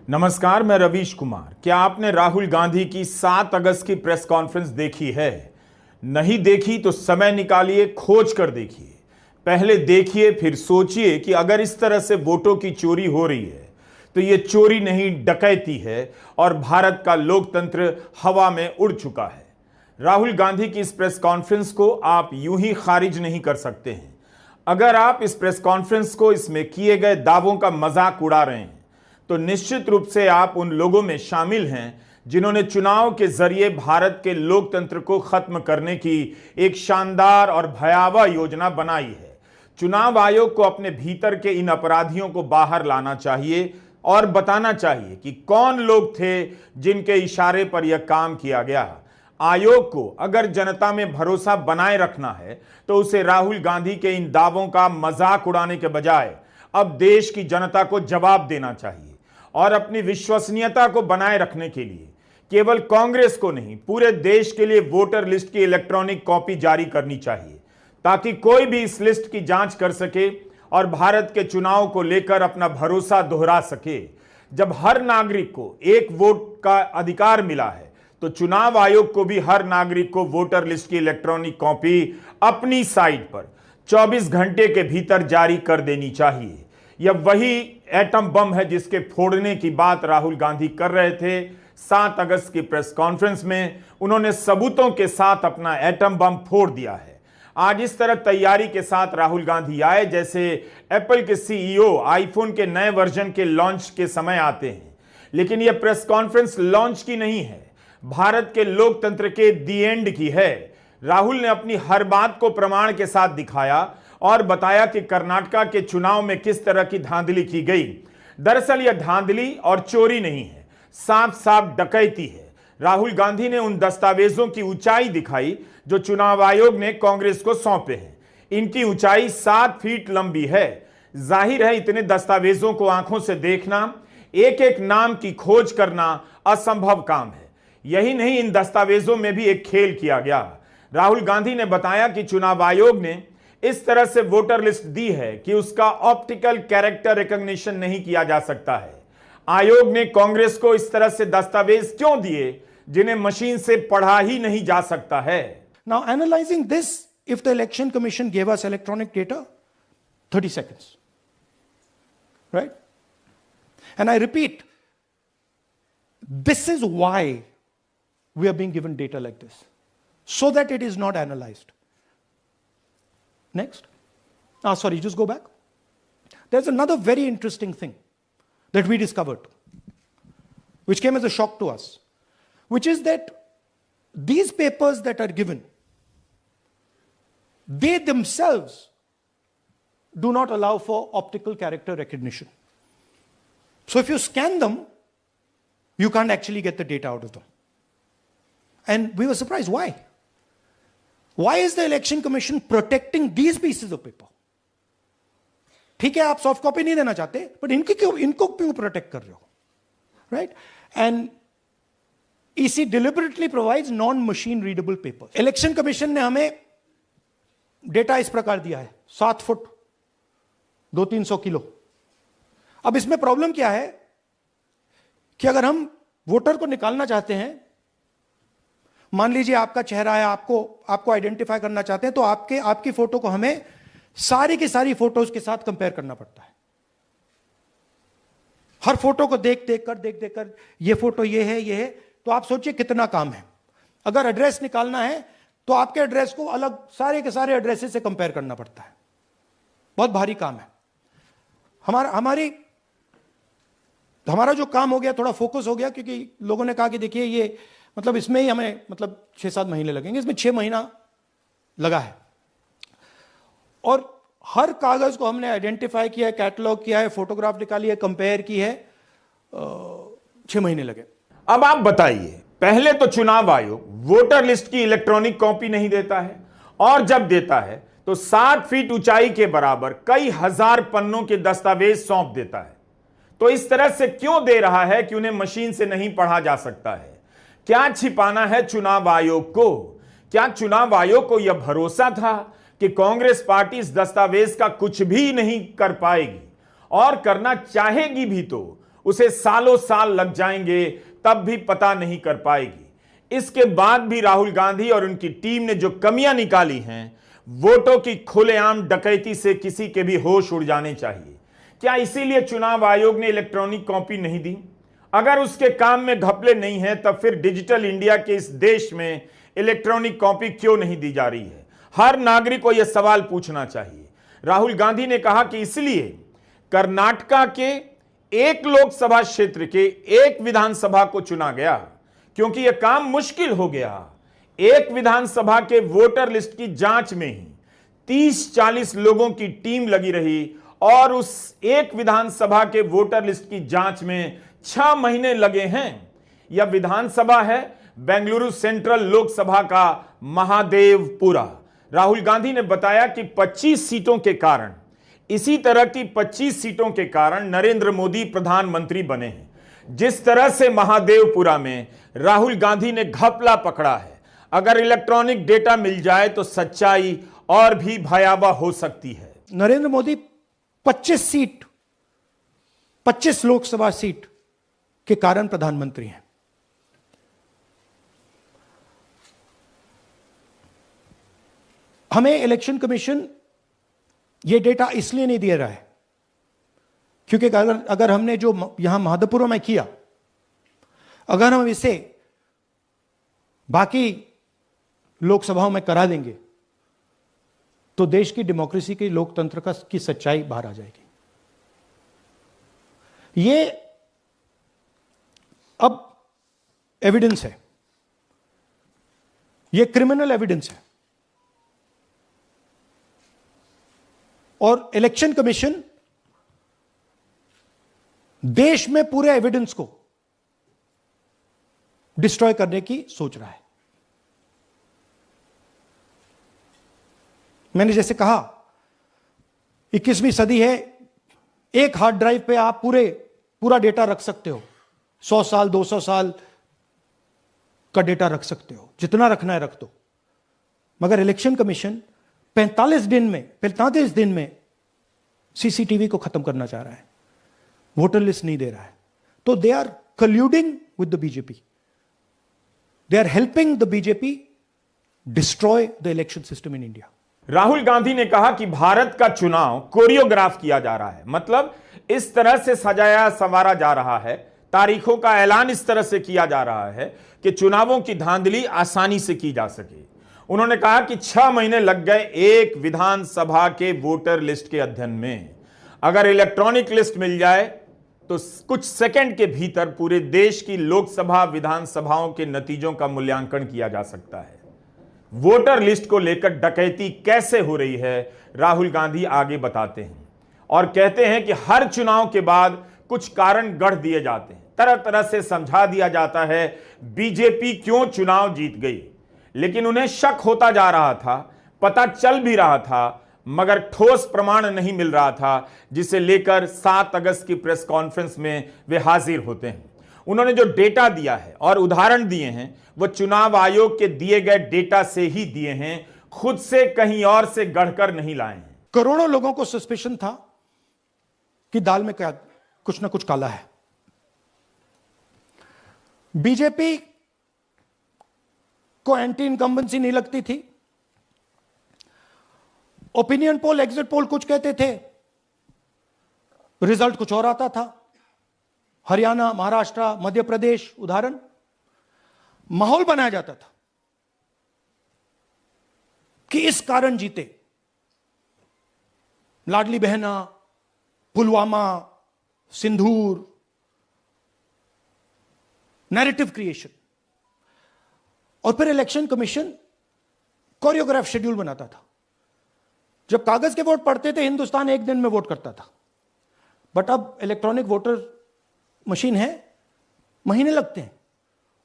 नमस्कार, मैं रवीश कुमार। क्या आपने राहुल गांधी की 7 अगस्त की प्रेस कॉन्फ्रेंस देखी है? नहीं देखी तो समय निकालिए, खोज कर देखिए। पहले देखिए, फिर सोचिए कि अगर इस तरह से वोटों की चोरी हो रही है तो ये चोरी नहीं, डकैती है और भारत का लोकतंत्र हवा में उड़ चुका है। राहुल गांधी की इस प्रेस कॉन्फ्रेंस को आप यूं ही खारिज नहीं कर सकते हैं। अगर आप इस प्रेस कॉन्फ्रेंस को, इसमें किए गए दावों का मजाक उड़ा रहे हैं तो निश्चित रूप से आप उन लोगों में शामिल हैं जिन्होंने चुनाव के जरिए भारत के लोकतंत्र को खत्म करने की एक शानदार और भयावह योजना बनाई है। चुनाव आयोग को अपने भीतर के इन अपराधियों को बाहर लाना चाहिए और बताना चाहिए कि कौन लोग थे जिनके इशारे पर यह काम किया गया। आयोग को अगर जनता में भरोसा बनाए रखना है तो उसे राहुल गांधी के इन दावों का मजाक उड़ाने के बजाय अब देश की जनता को जवाब देना चाहिए और अपनी विश्वसनीयता को बनाए रखने के लिए केवल कांग्रेस को नहीं, पूरे देश के लिए वोटर लिस्ट की इलेक्ट्रॉनिक कॉपी जारी करनी चाहिए ताकि कोई भी इस लिस्ट की जांच कर सके और भारत के चुनाव को लेकर अपना भरोसा दोहरा सके। जब हर नागरिक को एक वोट का अधिकार मिला है तो चुनाव आयोग को भी हर नागरिक को वोटर लिस्ट की इलेक्ट्रॉनिक कॉपी अपनी साइट पर 24 घंटे के भीतर जारी कर देनी चाहिए। यह वही एटम बम है जिसके फोड़ने की बात राहुल गांधी कर रहे थे। 7 अगस्त की प्रेस कॉन्फ्रेंस में उन्होंने सबूतों के साथ अपना एटम बम फोड़ दिया है। आज इस तरह तैयारी के साथ राहुल गांधी आए जैसे एप्पल के सीईओ आईफोन के नए वर्जन के लॉन्च के समय आते हैं। लेकिन यह प्रेस कॉन्फ्रेंस लॉन्च की नहीं है, भारत के लोकतंत्र के दी एंड की है। राहुल ने अपनी हर बात को प्रमाण के साथ दिखाया और बताया कि कर्नाटक के चुनाव में किस तरह की धांधली की गई। दरअसल यह धांधली और चोरी नहीं है, साफ साफ डकैती है। राहुल गांधी ने उन दस्तावेजों की ऊंचाई दिखाई जो चुनाव आयोग ने कांग्रेस को सौंपे हैं। इनकी ऊंचाई 7 फीट लंबी है। जाहिर है इतने दस्तावेजों को आंखों से देखना, एक एक नाम की खोज करना असंभव काम है। यही नहीं, इन दस्तावेजों में भी एक खेल किया गया। राहुल गांधी ने बताया कि चुनाव आयोग ने इस तरह से वोटर लिस्ट दी है कि उसका ऑप्टिकल कैरेक्टर रिकॉग्निशन नहीं किया जा सकता है। आयोग ने कांग्रेस को इस तरह से दस्तावेज क्यों दिए जिन्हें मशीन से पढ़ा ही नहीं जा सकता है? Now analyzing this, if the election commission gave us electronic data, 30 seconds, right? And I repeat, this is why we are being given data like this, so that it is not analyzed. Next. Sorry, just go back. There's another very interesting thing that we discovered, which came as a shock to us, which is that these papers that are given, they themselves do not allow for optical character recognition. So if you scan them, you can't actually get the data out of them. And we were surprised. Why? Why is the election commission protecting these pieces of paper? ठीक है, आप soft copy नहीं देना चाहते, but इनको क्यों protect कर रहे हो? Right? And EC deliberately provides non-machine readable papers. Election commission ने हमें डेटा इस प्रकार दिया है, 7 फुट 200-300 किलो। अब इसमें प्रॉब्लम क्या है कि अगर हम वोटर को निकालना चाहते हैं, मान लीजिए आपका चेहरा है, आपको आइडेंटिफाई करना चाहते हैं, तो आपकी फोटो को हमें सारी की सारी फोटोज के साथ कंपेयर करना पड़ता है। हर फोटो को देख कर ये फोटो ये है, तो आप सोचिए कितना काम है। अगर एड्रेस निकालना है तो आपके एड्रेस को अलग सारे के सारे एड्रेसेस से कंपेयर करना पड़ता है। बहुत भारी काम है। हमारा जो काम हो गया, थोड़ा फोकस हो गया, क्योंकि लोगों ने कहा कि देखिए ये मतलब इसमें ही हमें मतलब 6-7 महीने लगेंगे, इसमें 6 महीना लगा है। और हर कागज को हमने आइडेंटिफाई किया है, कैटलॉग किया है, फोटोग्राफ निकाली है, कंपेयर की है, 6 महीने लगे। अब आप बताइए, पहले तो चुनाव आयोग वोटर लिस्ट की इलेक्ट्रॉनिक कॉपी नहीं देता है, और जब देता है तो 7 फीट ऊंचाई के बराबर कई हजार पन्नों के दस्तावेज सौंप देता है। तो इस तरह से क्यों दे रहा है कि उन्हें मशीन से नहीं पढ़ा जा सकता है? क्या छिपाना है चुनाव आयोग को? क्या चुनाव आयोग को यह भरोसा था कि कांग्रेस पार्टी इस दस्तावेज का कुछ भी नहीं कर पाएगी, और करना चाहेगी भी तो उसे सालों साल लग जाएंगे, तब भी पता नहीं कर पाएगी। इसके बाद भी राहुल गांधी और उनकी टीम ने जो कमियां निकाली हैं, वोटों की खुलेआम डकैती से किसी के भी होश उड़ जाने चाहिए। क्या इसीलिए चुनाव आयोग ने इलेक्ट्रॉनिक कॉपी नहीं दी? अगर उसके काम में घपले नहीं है, तब फिर डिजिटल इंडिया के इस देश में इलेक्ट्रॉनिक कॉपी क्यों नहीं दी जा रही है? हर नागरिक को यह सवाल पूछना चाहिए। राहुल गांधी ने कहा कि इसलिए कर्नाटका के एक लोकसभा क्षेत्र के एक विधानसभा को चुना गया, क्योंकि यह काम मुश्किल हो गया। एक विधानसभा के वोटर लिस्ट की जांच में ही 30-40 लोगों की टीम लगी रही और उस एक विधानसभा के वोटर लिस्ट की जांच में 6 महीने लगे हैं। यह विधानसभा है बेंगलुरु सेंट्रल लोकसभा का महादेवपुरा। राहुल गांधी ने बताया कि 25 सीटों के कारण, इसी तरह की 25 सीटों के कारण नरेंद्र मोदी प्रधानमंत्री बने हैं। जिस तरह से महादेवपुरा में राहुल गांधी ने घपला पकड़ा है, अगर इलेक्ट्रॉनिक डेटा मिल जाए तो सच्चाई और भी भयावह हो सकती है। नरेंद्र मोदी 25 लोकसभा सीट के कारण प्रधानमंत्री हैं। हमें इलेक्शन कमीशन यह डेटा इसलिए नहीं दे रहा है क्योंकि अगर हमने जो यहां महादेवपुरा में किया, अगर हम इसे बाकी लोकसभाओं में करा देंगे तो देश की डेमोक्रेसी की, लोकतंत्र की सच्चाई बाहर आ जाएगी। ये अब एविडेंस है, ये क्रिमिनल एविडेंस है और इलेक्शन कमीशन देश में पूरे एविडेंस को डिस्ट्रॉय करने की सोच रहा है। मैंने जैसे कहा 21वीं सदी है, एक हार्ड ड्राइव पे आप पूरा डेटा रख सकते हो, 100 साल 200 साल का डेटा रख सकते हो, जितना रखना है रख दो। मगर इलेक्शन कमीशन 45 दिन में सीसीटीवी को खत्म करना चाह रहा है, वोटर लिस्ट नहीं दे रहा है। तो they are colluding with the BJP, they are helping the BJP destroy the election system in India. Rahul Gandhi ने कहा कि भारत का चुनाव कोरियोग्राफ किया जा रहा है, मतलब इस तरह से सजाया संवारा जा रहा है, तारीखों का ऐलान इस तरह से किया जा रहा है कि चुनावों की धांधली आसानी से की जा सके। उन्होंने कहा कि 6 महीने लग गए एक विधानसभा के वोटर लिस्ट के अध्ययन में। अगर इलेक्ट्रॉनिक लिस्ट मिल जाए तो कुछ सेकंड के भीतर पूरे देश की लोकसभा विधानसभाओं के नतीजों का मूल्यांकन किया जा सकता है। वोटर लिस्ट को लेकर डकैती कैसे हो रही है, राहुल गांधी आगे बताते हैं और कहते हैं कि हर चुनाव के बाद कुछ कारण गढ़ दिए जाते हैं, तरह तरह से समझा दिया जाता है बीजेपी क्यों चुनाव जीत गई। लेकिन उन्हें शक होता जा रहा था, पता चल भी रहा था, मगर ठोस प्रमाण नहीं मिल रहा था, जिसे लेकर 7 अगस्त की प्रेस कॉन्फ्रेंस में वे हाजिर होते हैं। उन्होंने जो डेटा दिया है और उदाहरण दिए हैं, वो चुनाव आयोग के दिए गए डेटा से ही दिए हैं, खुद से कहीं और से गढ़कर नहीं लाए हैं। करोड़ों लोगों को सस्पेशन था कि दाल में क्या कुछ ना कुछ काला है। बीजेपी को एंटी इनकम्बेंसी नहीं लगती थी, ओपिनियन पोल, एग्जिट पोल कुछ कहते थे, रिजल्ट कुछ और आता था। हरियाणा, महाराष्ट्र, मध्य प्रदेश उदाहरण, माहौल बनाया जाता था कि इस कारण जीते। लाडली बहना, पुलवामा, सिंदूर, नैरेटिव क्रिएशन। और फिर इलेक्शन कमीशन कोरियोग्राफ शेड्यूल बनाता था। जब कागज के वोट पड़ते थे, हिंदुस्तान एक दिन में वोट करता था, बट अब इलेक्ट्रॉनिक वोटर मशीन है, महीने लगते हैं।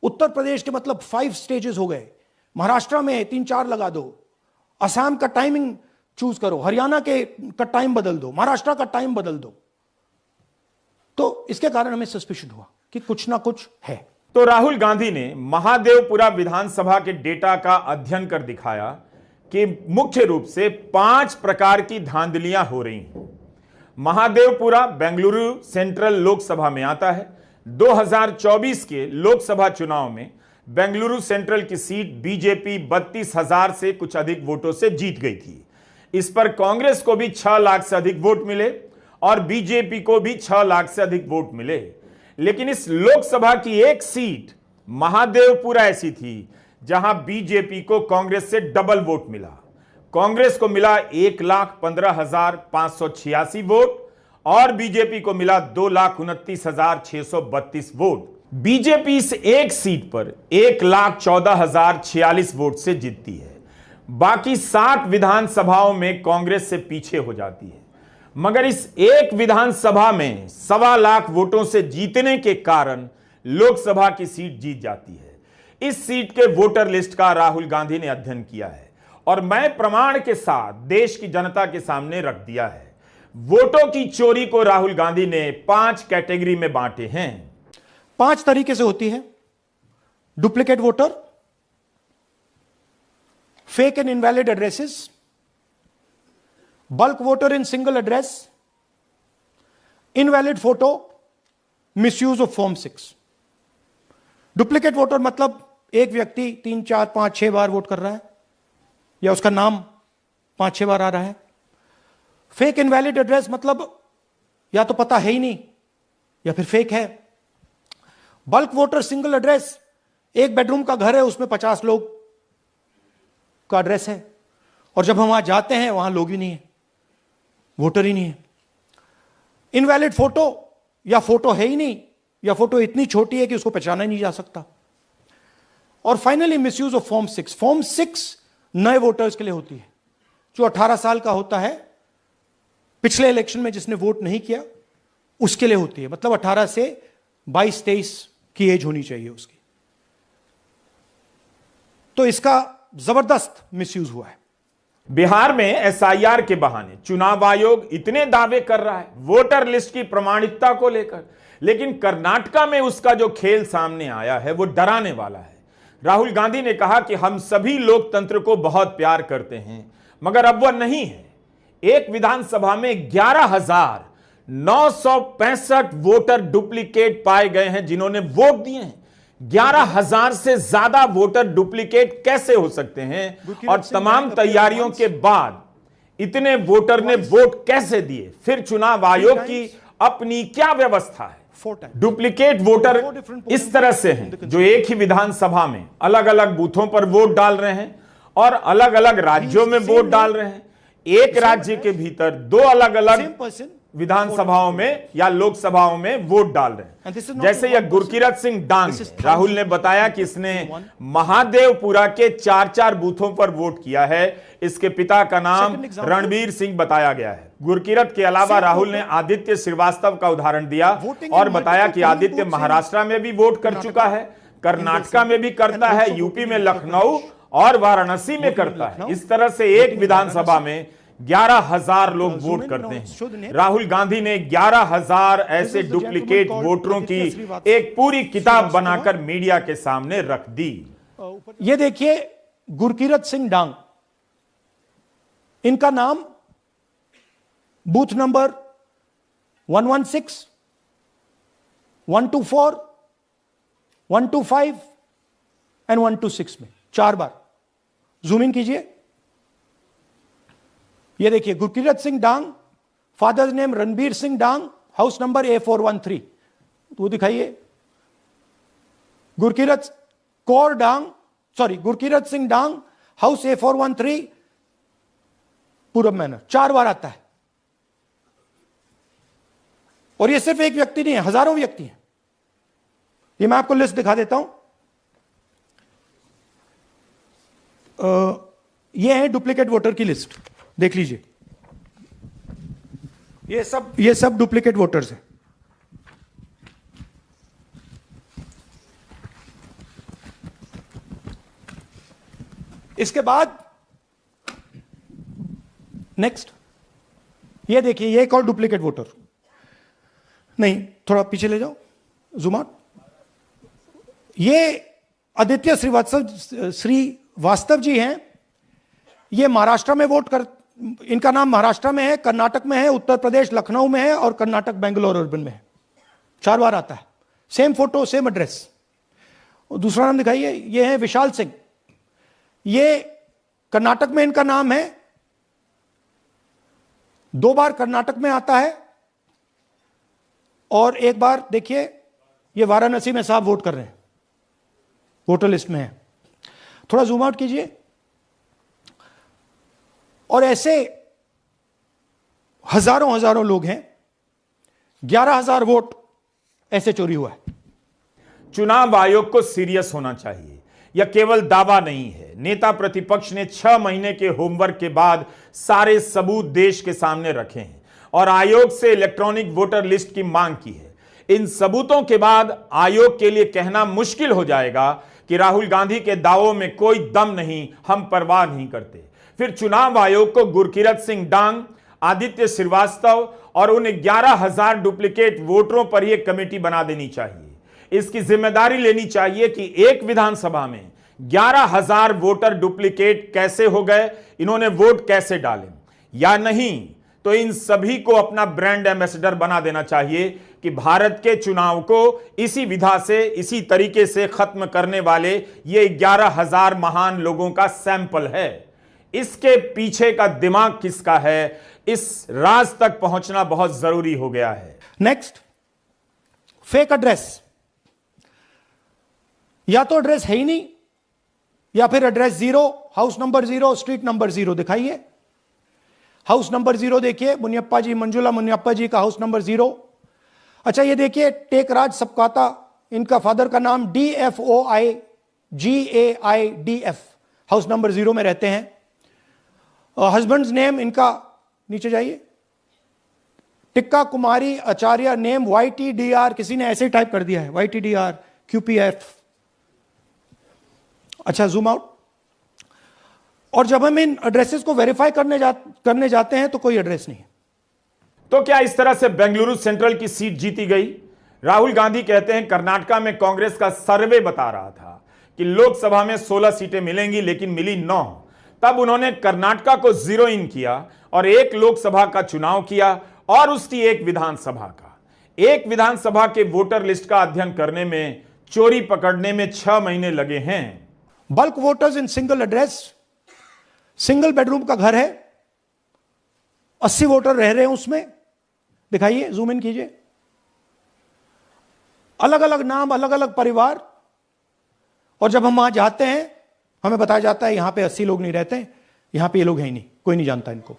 उत्तर प्रदेश के मतलब 5 स्टेजेस हो गए, महाराष्ट्र में 3-4 लगा दो, असम का टाइमिंग चूज करो, हरियाणा का टाइम बदल दो, महाराष्ट्र का टाइम बदल दो। तो इसके कारण हमें सस्पिशन हुआ कि कुछ ना कुछ है। तो राहुल गांधी ने महादेवपुरा विधानसभा के डेटा का अध्ययन कर दिखाया कि मुख्य रूप से 5 प्रकार की धांधलियां हो रही हैं। महादेवपुरा बेंगलुरु सेंट्रल लोकसभा में आता है। 2024 के लोकसभा चुनाव में बेंगलुरु सेंट्रल की सीट बीजेपी 32,000 से कुछ अधिक वोटों से जीत गई थी। इस पर कांग्रेस को भी 6 लाख से अधिक वोट मिले और बीजेपी को भी 6 लाख से अधिक वोट मिले। लेकिन इस लोकसभा की एक सीट महादेवपुरा ऐसी थी जहां बीजेपी को कांग्रेस से डबल वोट मिला। कांग्रेस को मिला 1,15,586 वोट और बीजेपी को मिला 2,29,632 वोट। बीजेपी इस एक सीट पर 1,14,046 वोट से जीतती है। बाकी 60 विधानसभाओं में कांग्रेस से पीछे हो जाती है, मगर इस एक विधानसभा में 1.25 लाख वोटों से जीतने के कारण लोकसभा की सीट जीत जाती है। इस सीट के वोटर लिस्ट का राहुल गांधी ने अध्ययन किया है और मैं प्रमाण के साथ देश की जनता के सामने रख दिया है। वोटों की चोरी को राहुल गांधी ने 5 कैटेगरी में बांटे हैं। 5 तरीके से होती है: duplicate voter, fake and invalid addresses, bulk voter in single address, invalid photo, misuse of form 6। Duplicate voter मतलब एक व्यक्ति 3, 4, 5, 6 बार वोट कर रहा है या उसका नाम 5-6 बार आ रहा है। फेक इनवैलिड एड्रेस मतलब या तो पता है ही नहीं या फिर फेक है। बल्क वोटर सिंगल एड्रेस, एक बेडरूम का घर है, उसमें 50 लोग का एड्रेस है और जब हम वहां जाते हैं वहां लोग ही नहीं है, वोटर ही नहीं है। इनवैलिड फोटो, या फोटो है ही नहीं या फोटो इतनी छोटी है कि उसको पहचाना ही नहीं जा सकता। और finally misuse of form 6। Form 6 नए वोटर्स के लिए होती है, जो 18 साल का होता है, पिछले इलेक्शन में जिसने वोट नहीं किया उसके लिए होती है। मतलब 18 से 22-23 की एज होनी चाहिए उसकी। तो इसका जबरदस्त मिसयूज हुआ है। बिहार में एसआईआर के बहाने चुनाव आयोग इतने दावे कर रहा है वोटर लिस्ट की प्रमाणिकता को लेकर, लेकिन कर्नाटका में उसका जो खेल सामने आया है वो डराने वाला है। राहुल गांधी ने कहा कि हम सभी लोकतंत्र को बहुत प्यार करते हैं, मगर अब वह नहीं है। एक विधानसभा में 11,965 वोटर डुप्लीकेट पाए गए हैं जिन्होंने वोट दिए हैं। 11,000 से ज्यादा वोटर डुप्लीकेट कैसे हो सकते हैं और तमाम तैयारियों के बाद इतने वोटर ने वोट कैसे दिए? फिर चुनाव आयोग की अपनी क्या व्यवस्था है? डुप्लीकेट वोटर इस तरह से हैं जो एक ही विधानसभा में अलग अलग बूथों पर वोट डाल रहे हैं और अलग अलग राज्यों में वोट डाल रहे हैं। एक राज्य के भीतर 2 अलग अलग विधानसभाओं में या लोकसभाओं में वोट डाल रहे हैं। जैसे यह गुरकीरत सिंह डांग, राहुल ने बताया कि इसने महादेवपुरा के 4-4 बूथों पर वोट किया है। इसके पिता का नाम रणबीर सिंह बताया गया है। गुरकीरत के अलावा राहुल ने आदित्य श्रीवास्तव का उदाहरण दिया और बताया कि आदित्य महाराष्ट्र में भी वोट कर चुका है, कर्नाटका में भी करता है, यूपी में लखनऊ और वाराणसी में करता है। इस तरह से एक विधानसभा में 11,000 लोग वोट करते हैं। राहुल गांधी ने 11,000 ऐसे डुप्लीकेट वोटरों की एक पूरी किताब बनाकर मीडिया के सामने रख दी। ये देखिए, गुरकीरत सिंह डांग, इनका नाम बूथ नंबर 116, 124, 125 एंड 126 में 4 बार। जूम इन कीजिए, ये देखिए, गुरकीरत सिंह डांग, फादर नेम रणबीर सिंह डांग, हाउस नंबर A413, वो दिखाइए। गुरकीरत सिंह डांग, हाउस A413, पूरब मैनर। 4 बार आता है। और ये सिर्फ एक व्यक्ति नहीं है, हजारों व्यक्ति हैं। ये मैं आपको लिस्ट दिखा देता हूं। ये है डुप्लीकेट वोटर की लिस्ट, देख लीजिए। ये सब डुप्लीकेट वोटर्स हैं। इसके बाद नेक्स्ट, ये देखिए, ये एक और डुप्लीकेट वोटर। नहीं, थोड़ा पीछे ले जाओ, जूम आउट। ये आदित्य श्रीवास्तव जी हैं। ये महाराष्ट्र में वोट इनका नाम महाराष्ट्र में है, कर्नाटक में है, उत्तर प्रदेश लखनऊ में है और कर्नाटक बेंगलोर अर्बन में है। 4 बार आता है, सेम फोटो सेम एड्रेस। दूसरा नाम दिखाइए, ये है विशाल सिंह, ये कर्नाटक में इनका नाम है, 2 बार कर्नाटक में आता है और 1 बार देखिए ये वाराणसी में साहब वोट कर रहे हैं, वोटर लिस्ट में है। थोड़ा जूम आउट कीजिए। और ऐसे हजारों हजारों लोग हैं, 11,000 वोट ऐसे चोरी हुआ है। चुनाव आयोग को सीरियस होना चाहिए, यह केवल दावा नहीं है। नेता प्रतिपक्ष ने 6 महीने के होमवर्क के बाद सारे सबूत देश के सामने रखे हैं और आयोग से इलेक्ट्रॉनिक वोटर लिस्ट की मांग की है। इन सबूतों के बाद आयोग के लिए कहना मुश्किल हो जाएगा कि राहुल गांधी के दावों में कोई दम नहीं, हम परवाह नहीं करते। फिर चुनाव आयोग को गुरकीरत सिंह डांग, आदित्य श्रीवास्तव और उन 11,000 डुप्लीकेट वोटरों पर यह कमेटी बना देनी चाहिए। इसकी जिम्मेदारी लेनी चाहिए कि एक विधानसभा में 11,000 वोटर डुप्लीकेट कैसे हो गए, इन्होंने वोट कैसे डाले, या नहीं तो इन सभी को अपना ब्रांड एम्बेसडर बना देना चाहिए कि भारत के चुनाव को इसी विधा से, इसी तरीके से खत्म करने वाले ये 11,000 महान लोगों का सैंपल है। इसके पीछे का दिमाग किसका है, इस राज तक पहुंचना बहुत जरूरी हो गया है। Next, fake address. या तो एड्रेस है ही नहीं, या फिर address 0, house number 0, street number 0 दिखाइए। हाउस नंबर 0 देखिए, मुनियप्पा जी, मंजुला मुनियप्पा जी का हाउस नंबर 0। अच्छा ये देखिए, टेकराज सबकाता, इनका फादर का नाम DFOIGAIDF, हाउस नंबर 0 में रहते हैं। हस्बैंड्स नेम इनका, नीचे जाइए, टिक्का कुमारी आचार्य, नेम YTDR, किसी ने ऐसे ही टाइप कर दिया है, YTDR QPF। अच्छा जूम आउट। और जब हम इन एड्रेसेस को वेरीफाई करने जाते हैं तो कोई एड्रेस नहीं है। तो क्या इस तरह से बेंगलुरु सेंट्रल की सीट जीती गई? राहुल गांधी कहते हैं कर्नाटका में कांग्रेस का सर्वे बता रहा था कि लोकसभा में 16 सीटें मिलेंगी, लेकिन मिली 9। तब उन्होंने कर्नाटका को 0 इन किया और एक लोकसभा का चुनाव किया और उसकी एक विधानसभा का। एक विधानसभा के वोटर लिस्ट का अध्ययन करने में, चोरी पकड़ने में 6 महीने लगे हैं। Bulk voters in single address, single bedroom का घर है, 80 वोटर रह रहे हैं उसमें, दिखाइए, जूम इन कीजिए। अलग अलग नाम, अलग अलग परिवार, और जब हम वहां जाते हैं हमें बताया जाता है यहां पे 80 लोग नहीं रहते, यहां पे ये लोग हैं ही नहीं, कोई नहीं जानता इनको।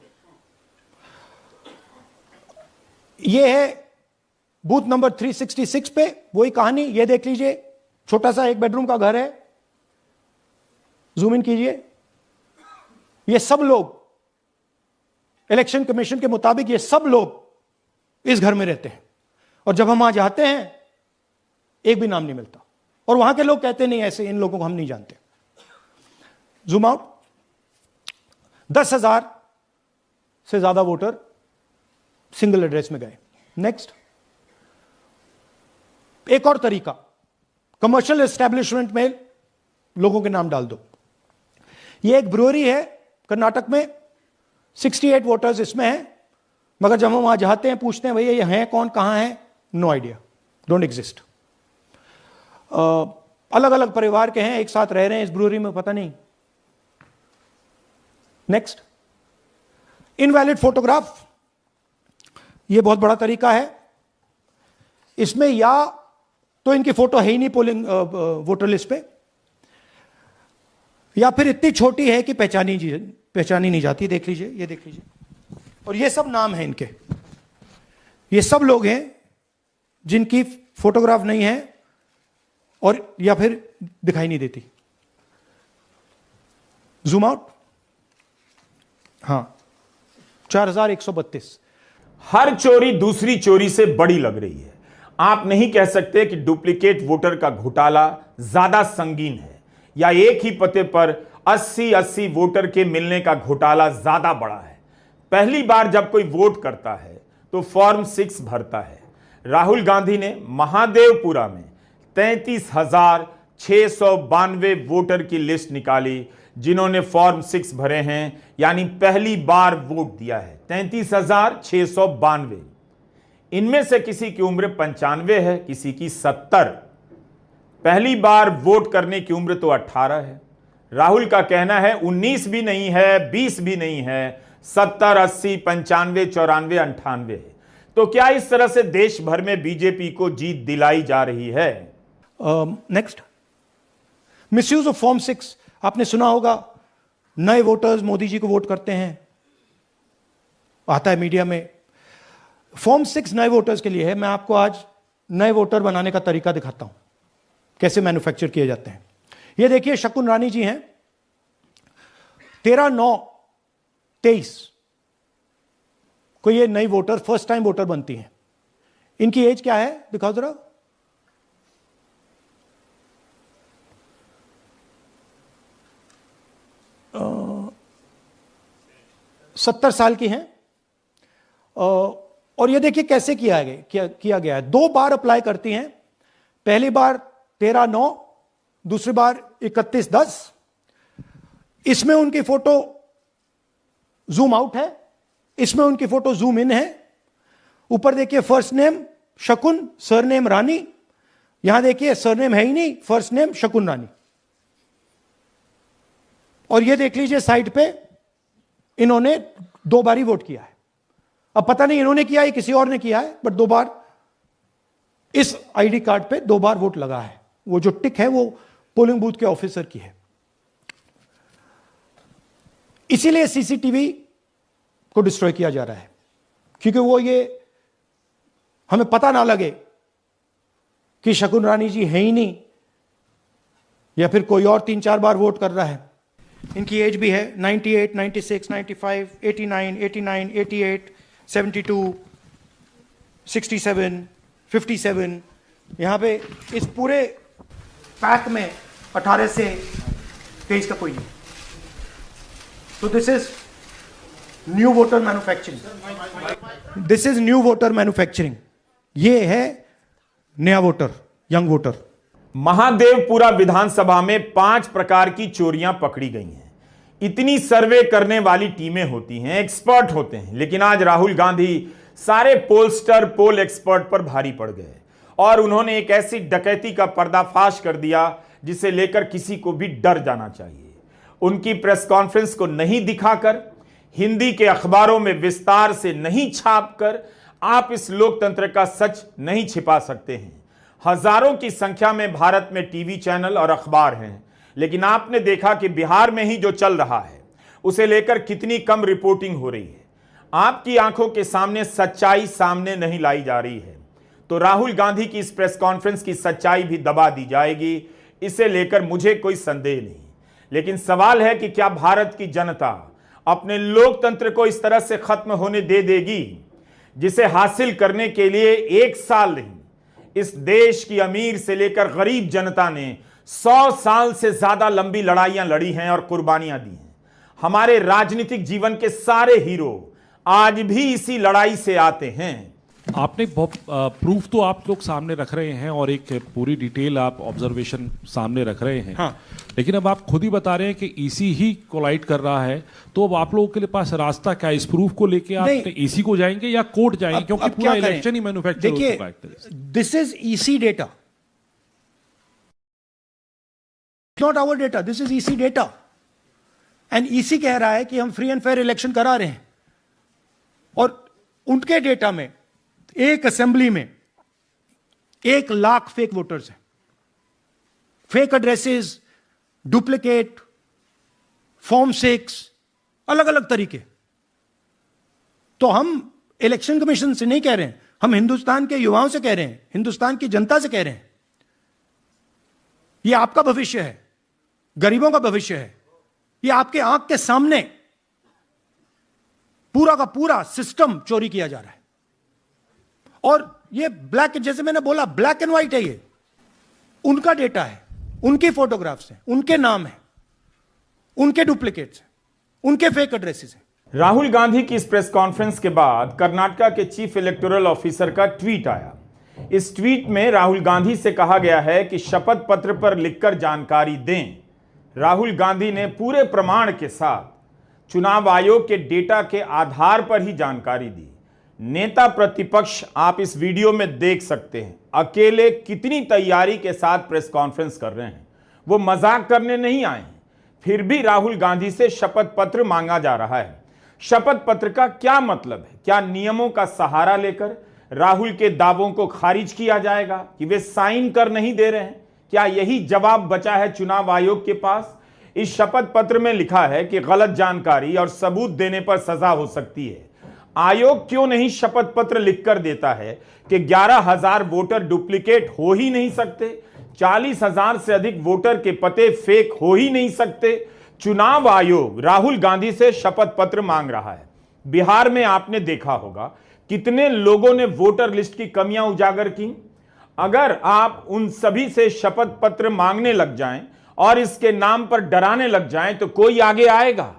ये है बूथ नंबर 366 पे वही कहानी, ये देख लीजिए, छोटा सा 1 बेडरूम का घर है, जूम इन कीजिए। ये सब लोग, इलेक्शन कमीशन के मुताबिक ये सब लोग इस घर में रहते हैं, और जब हम वहां जाते हैं एक भी नाम नहीं मिलता, और वहां के लोग कहते नहीं, ऐसे इन लोगों को हम नहीं जानते। Zoom out. 10,000 से ज्यादा वोटर सिंगल एड्रेस में गए। नेक्स्ट, एक और तरीका, कमर्शियल एस्टेब्लिशमेंट में लोगों के नाम डाल दो। ये एक ब्रूअरी है कर्नाटक में, 68 वोटर्स इसमें हैं, मगर जब हम वहां जाते हैं पूछते हैं भैया ये हैं कौन, कहां हैं, नो आइडिया, डोंट एग्जिस्ट। अलग अलग परिवार के हैं, एक साथ रह रहे हैं इस ब्रूअरी में, पता नहीं। Next, invalid photograph. यह बहुत बड़ा तरीका है। इसमें या तो इनकी फोटो है ही नहीं पोलिंग वोटर लिस्ट पे, या फिर इतनी छोटी है कि पहचानी नहीं जाती। देख लीजिए, ये देख लीजिए, और ये सब नाम है इनके, ये सब लोग हैं जिनकी फोटोग्राफ नहीं है और या फिर दिखाई नहीं देती। Zoom out. हाँ, 4132। हर चोरी दूसरी चोरी से बड़ी लग रही है। आप नहीं कह सकते कि डुप्लीकेट वोटर का घोटाला ज्यादा संगीन है या एक ही पते पर 80-80 वोटर के मिलने का घोटाला ज्यादा बड़ा है। पहली बार जब कोई वोट करता है तो फॉर्म 6 भरता है। राहुल गांधी ने महादेवपुरा में 33,692 वोटर की लिस्ट निकाली, जिन्होंने फॉर्म 6 भरे हैं, यानी पहली बार वोट दिया है 33,692। इनमें से किसी की उम्र 95 है, किसी की 70। पहली बार वोट करने की उम्र तो 18 है। राहुल का कहना है 19 भी नहीं है, 20 भी नहीं है, 70, 80, 95, 94, 98 है। तो क्या इस तरह से देश भर में बीजेपी को जीत दिलाई जा रही है? Next, misuse of form 6। आपने सुना होगा नए वोटर्स मोदी जी को वोट करते हैं, आता है मीडिया में। फॉर्म 6 नए वोटर्स के लिए है। मैं आपको आज नए वोटर बनाने का तरीका दिखाता हूं, कैसे मैन्युफैक्चर किए जाते हैं। ये देखिए, शकुन रानी जी हैं, 13/9/23 को ये नई वोटर, फर्स्ट टाइम वोटर बनती हैं। इनकी एज क्या है, दिखाओ जरा। 70 साल की हैं। और ये देखिए कैसे किया गया है। 2 बार अप्लाई करती हैं। पहली बार 13/9, दूसरी बार 31/10। इसमें उनकी फोटो जूम आउट है, इसमें उनकी फोटो जूम इन है। ऊपर देखिए फर्स्ट नेम शकुन, सरनेम रानी। यहां देखिए सरनेम है ही नहीं, फर्स्ट नेम शकुन रानी। और ये देख लीजिए साइड पे इन्होंने 2 बार ही वोट किया है। अब पता नहीं इन्होंने किया है किसी और ने किया है, बट 2 बार इस आईडी कार्ड पे 2 बार वोट लगा है। वो जो टिक है वो पोलिंग बूथ के ऑफिसर की है। इसीलिए सीसीटीवी को डिस्ट्रॉय किया जा रहा है, क्योंकि वो ये हमें पता ना लगे कि शकुन रानी जी है ही नहीं या फिर कोई और 3-4 बार वोट कर रहा है। इनकी एज भी है 98, 96, 95, 89, 89, 88, 72, 67, 57। यहां पे इस पूरे पैक में 18 से 23 का कोई नहीं। तो this is new voter manufacturing. This is new voter manufacturing. ये है नया वोटर, यंग वोटर। महादेवपुरा विधानसभा में 5 प्रकार की चोरियां पकड़ी गई हैं। इतनी सर्वे करने वाली टीमें होती हैं, एक्सपर्ट होते हैं, लेकिन आज राहुल गांधी सारे पोलस्टर, पोल एक्सपर्ट पर भारी पड़ गए और उन्होंने एक ऐसी डकैती का पर्दाफाश कर दिया जिसे लेकर किसी को भी डर जाना चाहिए। उनकी प्रेस कॉन्फ्रेंस को नहीं दिखाकर, हिंदी के अखबारों में विस्तार से नहीं छापकर आप इस लोकतंत्र का सच नहीं छिपा सकते हैं। हजारों की संख्या में भारत में टीवी चैनल और अखबार हैं, लेकिन आपने देखा कि बिहार में ही जो चल रहा है उसे लेकर कितनी कम रिपोर्टिंग हो रही है। आपकी आंखों के सामने सच्चाई सामने नहीं लाई जा रही है। तो राहुल गांधी की इस प्रेस कॉन्फ्रेंस की सच्चाई भी दबा दी जाएगी, इसे लेकर मुझे कोई संदेह नहीं। लेकिन सवाल है कि क्या भारत की जनता अपने लोकतंत्र को इस तरह से खत्म होने दे देगी, जिसे हासिल करने के लिए 1 साल नहीं, इस देश की अमीर से लेकर गरीब जनता ने 100 साल से ज्यादा लंबी लड़ाइयां लड़ी हैं और कुर्बानियां दी हैं। हमारे राजनीतिक जीवन के सारे हीरो आज भी इसी लड़ाई से आते हैं। आपने बहुत प्रूफ तो आप लोग सामने रख रहे हैं और एक पूरी डिटेल आप ऑब्जर्वेशन सामने रख रहे हैं। हाँ। लेकिन अब आप खुद ही बता रहे हैं कि ईसी ही कोलाइड कर रहा है, तो अब आप लोगों के पास रास्ता क्या है? इस प्रूफ को लेके आप ईसी को जाएंगे या कोर्ट जाएंगे? क्योंकि पूरा इलेक्शन ही मैन्युफैक्चर हो चुका है। This is EC data, not our data, this is EC data. And EC कह रहा है कि हम फ्री एंड फेयर इलेक्शन करा रहे हैं, और उनके डेटा में एक असेंबली में 1 लाख फेक वोटर्स हैं, फेक एड्रेसेस, डुप्लीकेट, फॉर्म 6, अलग अलग तरीके। तो हम इलेक्शन कमीशन से नहीं कह रहे हैं, हम हिंदुस्तान के युवाओं से कह रहे हैं, हिंदुस्तान की जनता से कह रहे हैं, यह आपका भविष्य है, गरीबों का भविष्य है। यह आपके आंख के सामने पूरा का पूरा सिस्टम चोरी किया जा रहा है। और ये ब्लैक, जैसे मैंने बोला, ब्लैक एंड व्हाइट है। ये उनका डेटा है, उनकी फोटोग्राफ्स हैं, उनके नाम है, उनके डुप्लीकेट्स हैं, उनके फेक एड्रेसेस हैं। राहुल गांधी की इस प्रेस कॉन्फ्रेंस के बाद कर्नाटका के चीफ इलेक्टोरल ऑफिसर का ट्वीट आया। इस ट्वीट में राहुल गांधी से कहा गया है कि शपथ पत्र पर लिखकर जानकारी दें। राहुल गांधी ने पूरे प्रमाण के साथ चुनाव आयोग के डेटा के आधार पर ही जानकारी दी। नेता प्रतिपक्ष आप इस वीडियो में देख सकते हैं अकेले कितनी तैयारी के साथ प्रेस कॉन्फ्रेंस कर रहे हैं। वो मजाक करने नहीं आए, फिर भी राहुल गांधी से शपथ पत्र मांगा जा रहा है। शपथ पत्र का क्या मतलब है? क्या नियमों का सहारा लेकर राहुल के दावों को खारिज किया जाएगा कि वे साइन कर नहीं दे रहे हैं? क्या यही जवाब बचा है चुनाव आयोग के पास? इस शपथ पत्र में लिखा है कि गलत जानकारी और सबूत देने पर सजा हो सकती है। आयोग क्यों नहीं शपथ पत्र लिखकर देता है कि 11,000 वोटर डुप्लीकेट हो ही नहीं सकते, 40,000 से अधिक वोटर के पते फेक हो ही नहीं सकते? चुनाव आयोग राहुल गांधी से शपथ पत्र मांग रहा है। बिहार में आपने देखा होगा कितने लोगों ने वोटर लिस्ट की कमियां उजागर की। अगर आप उन सभी से शपथ पत्र मांगने लग जाएं और इसके नाम पर डराने लग जाएं तो कोई आगे आएगा?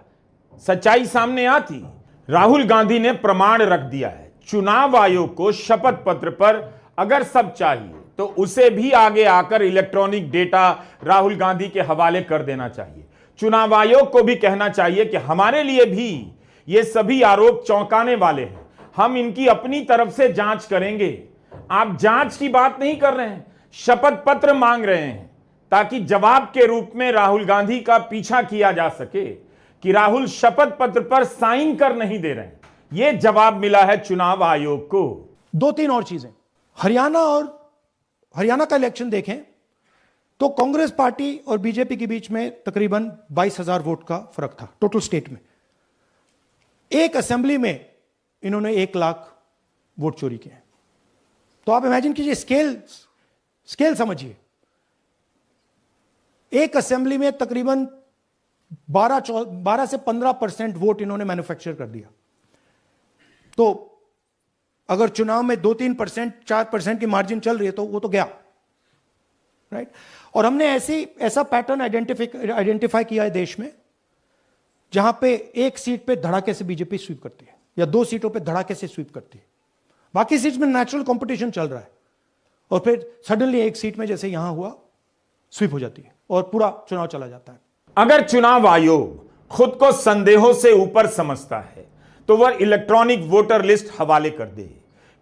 सच्चाई सामने आती। राहुल गांधी ने प्रमाण रख दिया है। चुनाव आयोग को शपथ पत्र पर अगर सब चाहिए तो उसे भी आगे आकर इलेक्ट्रॉनिक डेटा राहुल गांधी के हवाले कर देना चाहिए। चुनाव आयोग को भी कहना चाहिए कि हमारे लिए भी ये सभी आरोप चौंकाने वाले हैं, हम इनकी अपनी तरफ से जांच करेंगे। आप जांच की बात नहीं कर रहे हैं, शपथ पत्र मांग रहे हैं ताकि जवाब के रूप में राहुल गांधी का पीछा किया जा सके कि राहुल शपथ पत्र पर साइन कर नहीं दे रहे हैं। यह जवाब मिला है चुनाव आयोग को। 2-3 और चीजें। हरियाणा का इलेक्शन देखें तो कांग्रेस पार्टी और बीजेपी के बीच में तकरीबन 22,000 वोट का फर्क था टोटल स्टेट में। एक असेंबली में इन्होंने 1 लाख वोट चोरी किए। तो आप इमेजिन कीजिए, स्केल समझिए। एक असेंबली में तकरीबन 12 से 15% वोट इन्होंने मैन्युफैक्चर कर दिया। तो अगर चुनाव में 2-3%, 4% की मार्जिन चल रही है तो वो तो गया, राइट। और हमने ऐसा पैटर्न आइडेंटिफाई किया है देश में जहां पे एक सीट पे धड़ाके से बीजेपी स्वीप करती है या 2 सीटों पे धड़ाके से स्वीप करती है। बाकी सीट्स में नेचुरल कंपटीशन चल रहा है और फिर सडनली एक सीट में जैसे यहां हुआ स्वीप हो जाती है और पूरा चुनाव चला जाता है। अगर चुनाव आयोग खुद को संदेहों से ऊपर समझता है तो वह इलेक्ट्रॉनिक वोटर लिस्ट हवाले कर दे।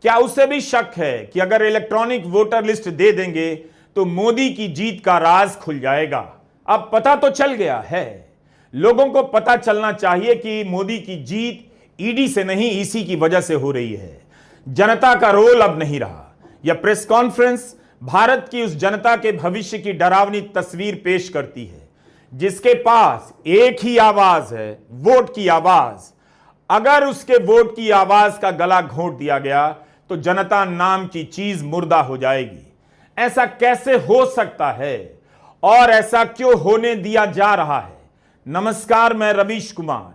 क्या उसे भी शक है कि अगर इलेक्ट्रॉनिक वोटर लिस्ट दे देंगे तो मोदी की जीत का राज खुल जाएगा? अब पता तो चल गया है। लोगों को पता चलना चाहिए कि मोदी की जीत ईडी से नहीं, ईसी की वजह से हो रही है। जनता का रोल अब नहीं रहा। यह प्रेस कॉन्फ्रेंस भारत की उस जनता के भविष्य की डरावनी तस्वीर पेश करती है जिसके पास एक ही आवाज है, वोट की आवाज। अगर उसके वोट की आवाज का गला घोंट दिया गया तो जनता नाम की चीज मुर्दा हो जाएगी। ऐसा कैसे हो सकता है और ऐसा क्यों होने दिया जा रहा है? नमस्कार, मैं रवीश कुमार।